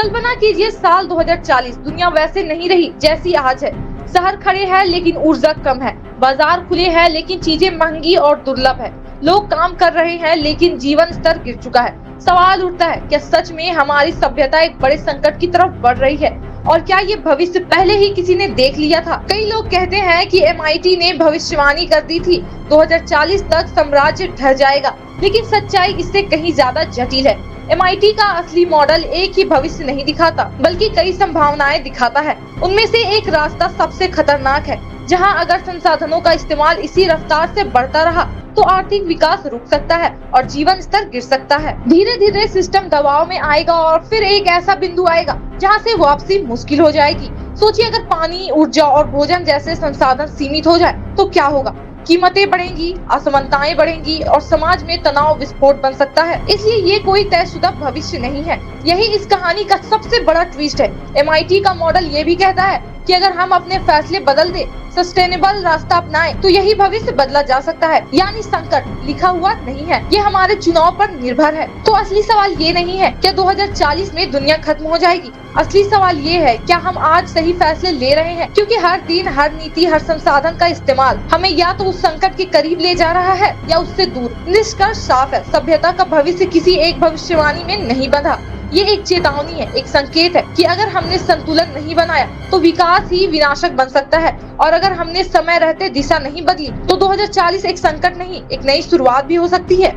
कल्पना कीजिए साल 2040 दुनिया वैसे नहीं रही जैसी आज है। शहर खड़े हैं लेकिन ऊर्जा कम है, बाजार खुले हैं लेकिन चीजें महंगी और दुर्लभ है, लोग काम कर रहे हैं लेकिन जीवन स्तर गिर चुका है। सवाल उठता है, क्या सच में हमारी सभ्यता एक बड़े संकट की तरफ बढ़ रही है? और क्या ये भविष्य पहले ही किसी ने देख लिया था? कई लोग कहते हैं कि MIT ने भविष्यवाणी कर दी थी 2040 तक साम्राज्य ढह जाएगा, लेकिन सच्चाई इससे कहीं ज्यादा जटिल है। MIT का असली मॉडल एक ही भविष्य नहीं दिखाता, बल्कि कई संभावनाएं दिखाता है। उनमें से एक रास्ता सबसे खतरनाक है, जहां अगर संसाधनों का इस्तेमाल इसी रफ्तार से बढ़ता रहा तो आर्थिक विकास रुक सकता है और जीवन स्तर गिर सकता है। धीरे धीरे सिस्टम दबाव में आएगा और फिर एक ऐसा बिंदु आएगा जहां से वापसी मुश्किल हो जाएगी। सोचिए, अगर पानी, ऊर्जा और भोजन जैसे संसाधन सीमित हो जाए तो क्या होगा? कीमतें बढ़ेंगी, असमानताएं बढ़ेंगी और समाज में तनाव विस्फोट बन सकता है। इसलिए ये कोई तयशुदा भविष्य नहीं है, यही इस कहानी का सबसे बड़ा ट्विस्ट है। MIT का मॉडल ये भी कहता है कि अगर हम अपने फैसले बदल दे, सस्टेनेबल रास्ता अपनाएं, तो यही भविष्य बदला जा सकता है। यानी संकट लिखा हुआ नहीं है, ये हमारे चुनाव पर निर्भर है। तो असली सवाल ये नहीं है क्या 2040 में दुनिया खत्म हो जाएगी। असली सवाल ये है, क्या हम आज सही फैसले ले रहे हैं? क्योंकि हर दिन, हर नीति, हर संसाधन का इस्तेमाल हमें या तो उस संकट के करीब ले जा रहा है या उससे दूर। निष्कर्ष साफ है, सभ्यता का भविष्य किसी एक भविष्यवाणी में नहीं बंधा। ये एक चेतावनी है, एक संकेत है कि अगर हमने संतुलन नहीं बनाया तो विकास ही विनाशक बन सकता है, और अगर हमने समय रहते दिशा नहीं बदली तो 2040 एक संकट नहीं, एक नई शुरुआत भी हो सकती है।